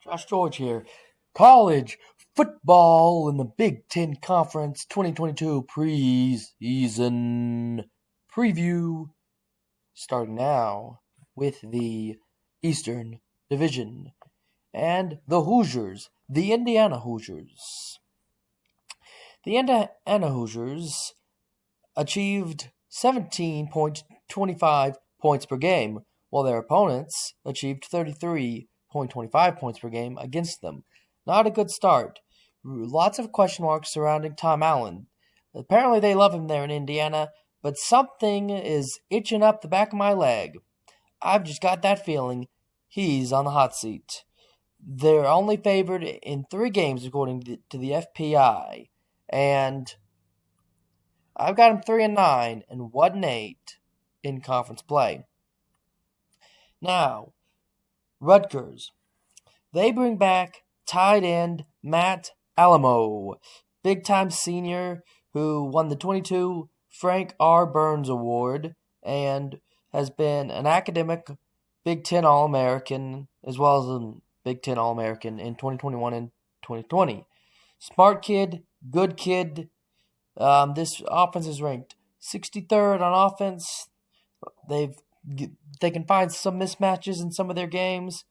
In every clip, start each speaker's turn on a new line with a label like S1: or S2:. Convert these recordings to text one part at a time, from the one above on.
S1: Josh George here. College football in the Big Ten Conference 2022 preseason preview. Starting now with the Eastern Division and the Hoosiers, the Indiana Hoosiers. The Indiana Hoosiers achieved 17.25 points per game, while their opponents achieved 33.25 points per game against them. Not a good start. Lots of question marks surrounding Tom Allen. Apparently they love him there in Indiana, but something is itching up the back of my leg. I've just got that feeling he's on the hot seat. They're only favored in 3 games according to the FPI, and I've got them 3-9 and 1-8 in conference play. Now, Rutgers. They bring back tight end Matt Alamo, big-time senior who won the 22 Frank R. Burns Award and has been an academic Big Ten All-American as well as a Big Ten All-American in 2021 and 2020. Smart kid, good kid. This offense is ranked 63rd on offense. They can find some mismatches in some of their games.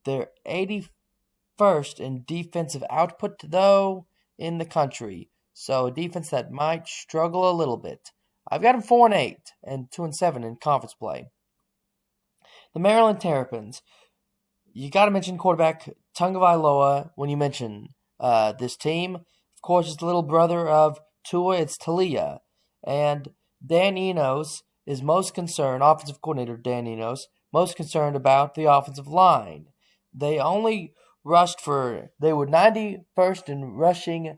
S1: They're 81st in defensive output, though, in the country. So a defense that might struggle a little bit. I've got them 4-8 and 2-7 in conference play. The Maryland Terrapins. You got to mention quarterback Tagovailoa when you mention this team. Of course, it's the little brother of Tua. It's Talia. And Dan Enos is most concerned, offensive coordinator Dan Enos, most concerned about the offensive line. They only they were 91st in rushing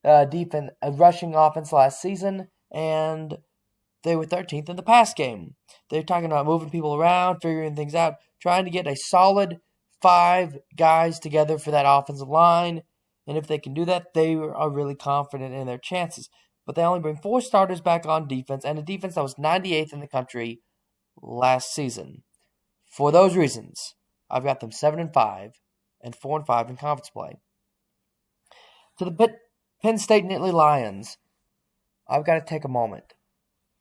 S1: rushing offense last season, and they were 13th in the pass game. They're talking about moving people around, figuring things out, trying to get a solid 5 guys together for that offensive line, and if they can do that, they are really confident in their chances. But they only bring 4 starters back on defense, and a defense that was 98th in the country last season. For those reasons, I've got them 7-5 and 4-5 in conference play. To the Penn State Nittany Lions, I've got to take a moment,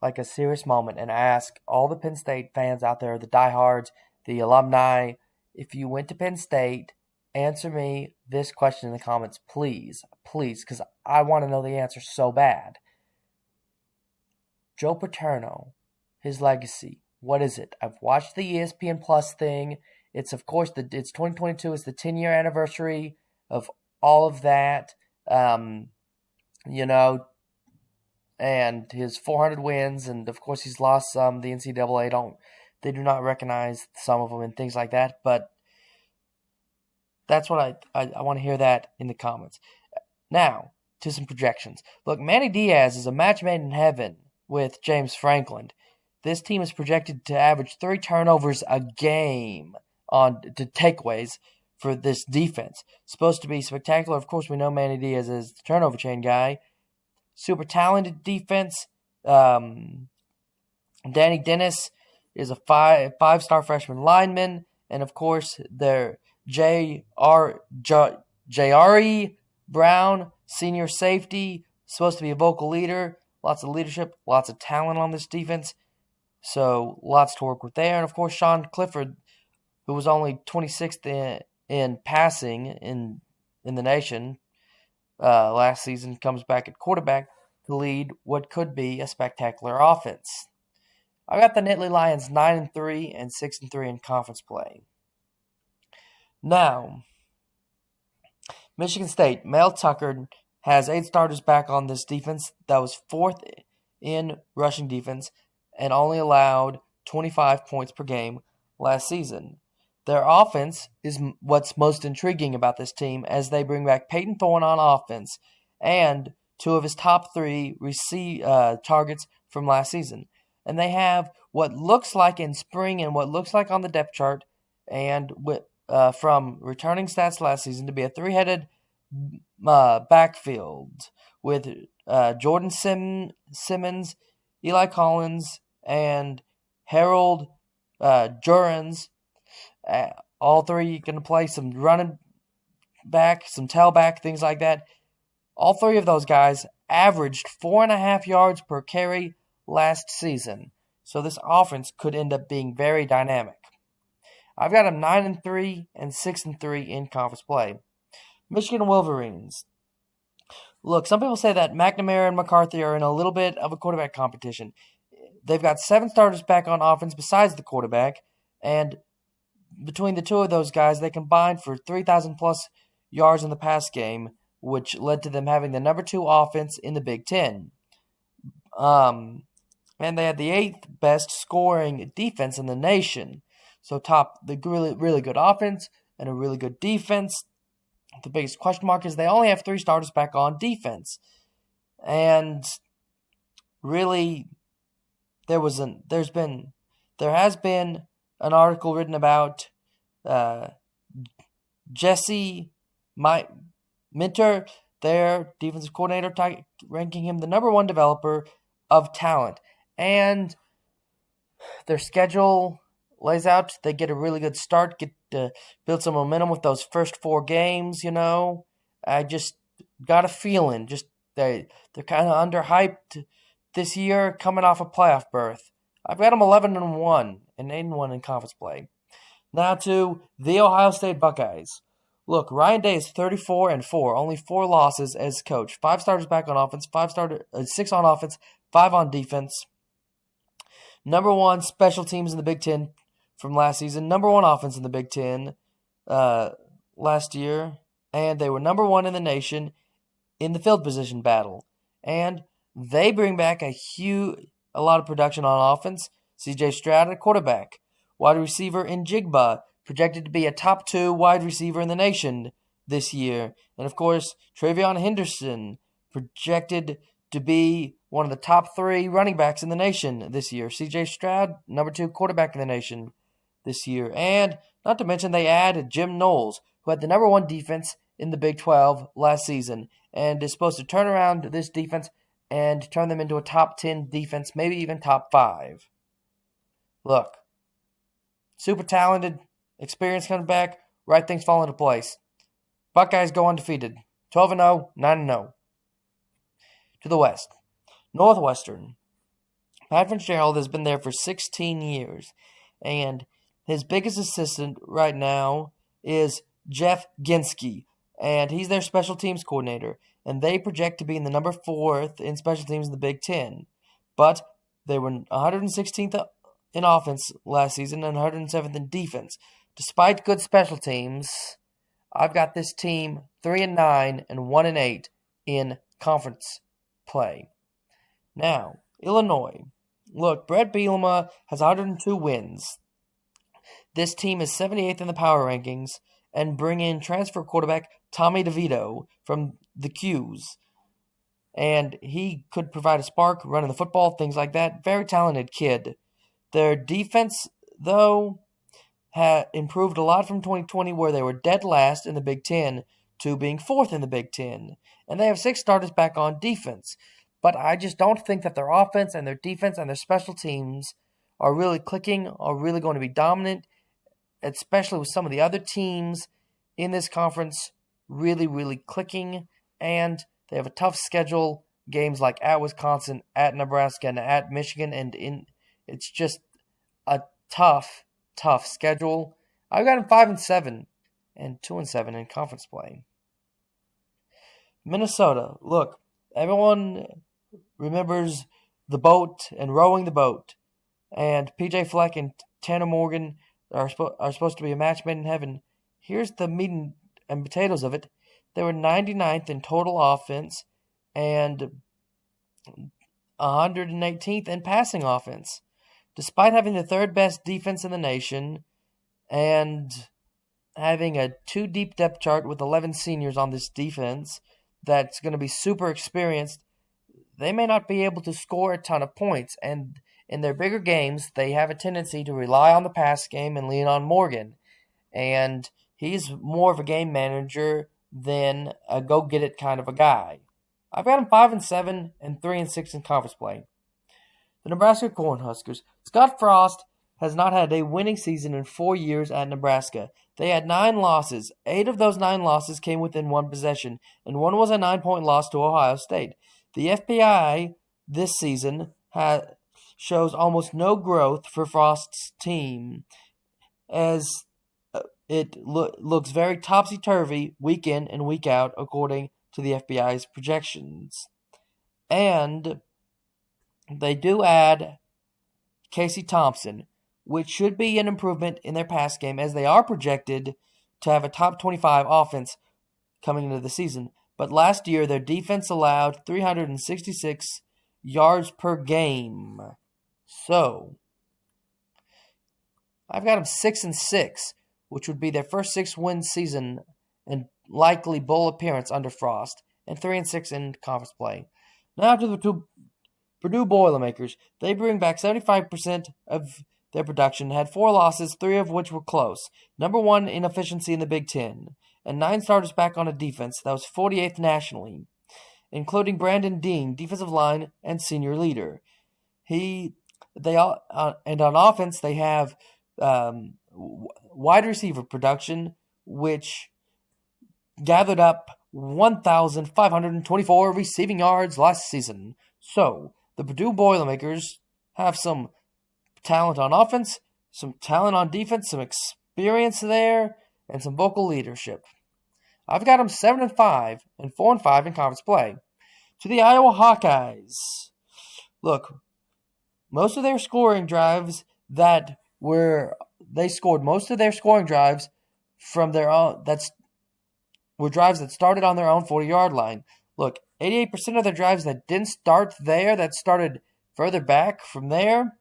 S1: like a serious moment, and ask all the Penn State fans out there, the diehards, the alumni, if you went to Penn State, answer me this question in the comments, please, because I want to know the answer so bad. Joe Paterno, his legacy, what is it? I've watched the ESPN Plus thing. It's, of course, it's 2022. It's the 10-year anniversary of all of that, and his 400 wins, and, of course, he's lost some. The NCAA they do not recognize some of them and things like that, but that's what I want to hear that in the comments. Now, to some projections. Look, Manny Diaz is a match made in heaven with James Franklin. This team is projected to average 3 turnovers a game to takeaways for this defense. Supposed to be spectacular. Of course, we know Manny Diaz is the turnover chain guy. Super talented defense. Danny Dennis is a five-star freshman lineman. And, of course, their J.R.E. Brown, senior safety, supposed to be a vocal leader. Lots of leadership, lots of talent on this defense. So, lots to work with there. And, of course, Sean Clifford, who was only 26th in passing in the nation last season, comes back at quarterback to lead what could be a spectacular offense. I got the Nittany Lions 9-3 and 6-3 in conference play. Now, Michigan State, Mel Tucker has 8 starters back on this defense that was 4th in rushing defense and only allowed 25 points per game last season. Their offense is what's most intriguing about this team as they bring back Peyton Thorne on offense and 2 of his top 3 targets from last season. And they have what looks like in spring and what looks like on the depth chart and from returning stats last season to be a 3-headed backfield with Jordan Simmons, Eli Collins, and Harold Jurens. All 3 going to play some running back, some tailback, things like that. All three of those guys averaged 4.5 yards per carry last season. So this offense could end up being very dynamic. I've got them 9-3 and 6-3 in conference play. Michigan Wolverines. Look, some people say that McNamara and McCarthy are in a little bit of a quarterback competition. They've got 7 starters back on offense besides the quarterback, and between the two of those guys, they combined for 3,000-plus yards in the pass game, which led to them having the number 2 offense in the Big Ten. And they had the 8th best scoring defense in the nation. So the really, really good offense and a really good defense. The biggest question mark is they only have 3 starters back on defense. And really, there has been an article written about Jesse Minter, their defensive coordinator, ranking him the number 1 developer of talent. And their schedule lays out, they get a really good start, get to build some momentum with those first 4 games, I just got a feeling, they're kind of underhyped this year, coming off a playoff berth. I've got them 11-1 and 8-1 in conference play. Now to the Ohio State Buckeyes. Look, Ryan Day is 34-4, only 4 losses as coach. 5 starters back on offense, 6 on offense, 5 on defense. Number 1 special teams in the Big Ten from last season. Number 1 offense in the Big Ten last year. And they were number 1 in the nation in the field position battle. And they bring back a lot of production on offense. C.J. Stroud at quarterback. Wide receiver in Jigba, projected to be a top 2 wide receiver in the nation this year. And of course, Travion Henderson, projected to be one of the top 3 running backs in the nation this year. C.J. Stroud, number 2 quarterback in the nation this year. And not to mention they added Jim Knowles, who had the number 1 defense in the Big 12 last season, and is supposed to turn around this defense and turn them into a top 10 defense, maybe even top 5. Look, super talented, experience coming back, right things fall into place. Buckeyes go undefeated, 12-0, 9-0. To the West, Northwestern. Pat Fitzgerald has been there for 16 years, and his biggest assistant right now is Jeff Ginsky, and he's their special teams coordinator, and they project to be in the number 4th in special teams in the Big Ten. But they were 116th in offense last season and 107th in defense. Despite good special teams, I've got this team 3-9 and 1-8 in conference play. Now, Illinois. Look, Brett Bielema has 102 wins. This team is 78th in the power rankings and bring in transfer quarterback Tommy DeVito from the Qs. And he could provide a spark running the football, things like that. Very talented kid. Their defense, though, had improved a lot from 2020, where they were dead last in the Big Ten, to being 4th in the Big Ten. And they have 6 starters back on defense. But I just don't think that their offense and their defense and their special teams are really clicking, are really going to be dominant, especially with some of the other teams in this conference really, really clicking. And they have a tough schedule, games like at Wisconsin, at Nebraska, and at Michigan. And it's just a tough schedule. I've got them 5-7 and 2-7 in conference play. Minnesota. Look, everyone remembers the boat and rowing the boat. And P.J. Fleck and Tanner Morgan are supposed to be a match made in heaven. Here's the meat and potatoes of it. They were 99th in total offense and 118th in passing offense. Despite having the 3rd best defense in the nation and having a 2-deep depth chart with 11 seniors on this defense that's going to be super experienced, they may not be able to score a ton of points. And in their bigger games, they have a tendency to rely on the pass game and lean on Morgan. And he's more of a game manager than a go-get-it kind of a guy. I've got him 5-7 and 3-6 in conference play. The Nebraska Cornhuskers. Scott Frost has not had a winning season in 4 years at Nebraska. They had 9 losses. 8 of those 9 losses came within one possession, and one was a 9-point loss to Ohio State. The FPI this season shows almost no growth for Frost's team, as it looks very topsy-turvy week in and week out, according to the FBI's projections. And they do add Casey Thompson, which should be an improvement in their pass game, as they are projected to have a top 25 offense coming into the season. But last year, their defense allowed 366 yards per game. So, I've got them 6-6, which would be their first 6-win season and likely bowl appearance under Frost, and 3-6 in conference play. Now to the Purdue Boilermakers. They bring back 75% of their production, had 4 losses, 3 of which were close. Number 1 in efficiency in the Big Ten, and 9 starters back on a defense that was 48th nationally, including Brandon Dean, defensive line and senior leader. And on offense, they have wide receiver production, which gathered up 1,524 receiving yards last season. So, the Purdue Boilermakers have some talent on offense, some talent on defense, some experience there, and some vocal leadership. I've got them 7-5 and 4-5 in conference play. To the Iowa Hawkeyes. Look, most of their scoring drives they scored most of their scoring drives from their own, were drives that started on their own 40-yard line. Look, 88% of their drives that didn't start there, that started further back from there,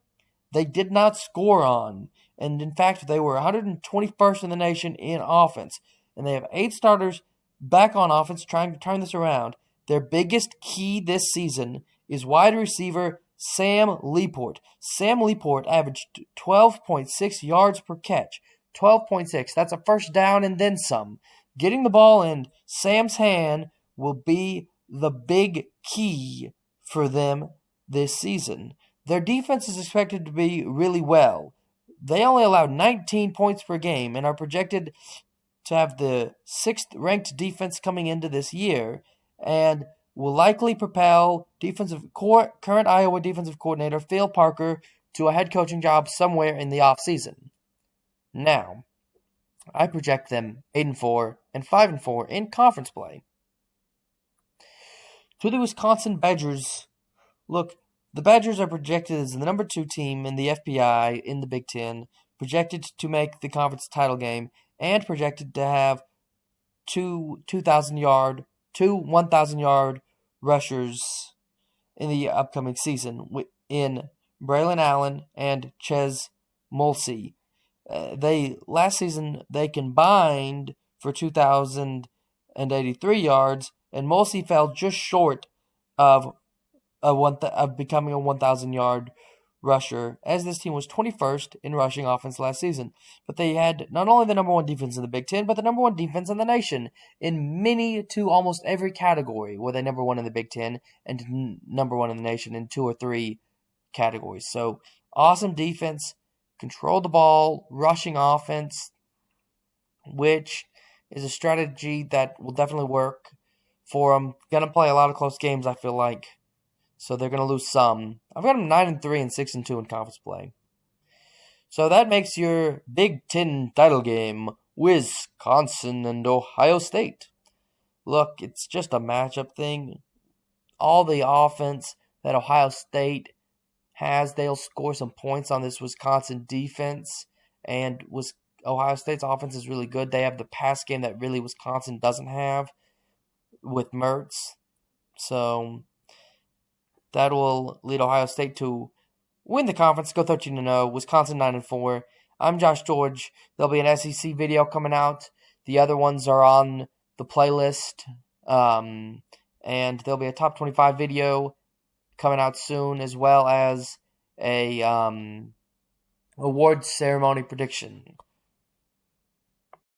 S1: they did not score on. And in fact, they were 121st in the nation in offense. And they have 8 starters back on offense trying to turn this around. Their biggest key this season is wide receiver Sam Leaport. Sam Leaport averaged 12.6 yards per catch. 12.6. That's a first down and then some. Getting the ball in Sam's hand will be the big key for them this season. Their defense is expected to be really well. They only allowed 19 points per game and are projected to have the 6th ranked defense coming into this year, and will likely propel current Iowa defensive coordinator Phil Parker to a head coaching job somewhere in the offseason. Now, I project them 8-4 and 5-4 in conference play. To the Wisconsin Badgers. Look, the Badgers are projected as the number 2 team in the FBI in the Big Ten, projected to make the conference title game, and projected to have two 1,000-yard rushers in the upcoming season in Braylon Allen and Ches Mulsey. Last season they combined for 2,083 yards, and Mulsey fell just short of becoming a 1,000-yard rusher, as this team was 21st in rushing offense last season. But they had not only the number 1 defense in the Big Ten, but the number 1 defense in the nation in many to almost every category. Were they number 1 in the Big Ten and number 1 in the nation in 2 or 3 categories. So awesome defense, control the ball, rushing offense, which is a strategy that will definitely work for them. Going to play a lot of close games, I feel like. So they're going to lose some. I've got them 9-3 and 6-2 in conference play. So that makes your Big Ten title game Wisconsin and Ohio State. Look, it's just a matchup thing. All the offense that Ohio State has, they'll score some points on this Wisconsin defense. And Ohio State's offense is really good. They have the pass game that really Wisconsin doesn't have with Mertz. So that will lead Ohio State to win the conference, go 13-0, Wisconsin 9-4. I'm Josh George. There'll be an SEC video coming out. The other ones are on the playlist. And there'll be a top 25 video coming out soon, as well as a awards ceremony prediction.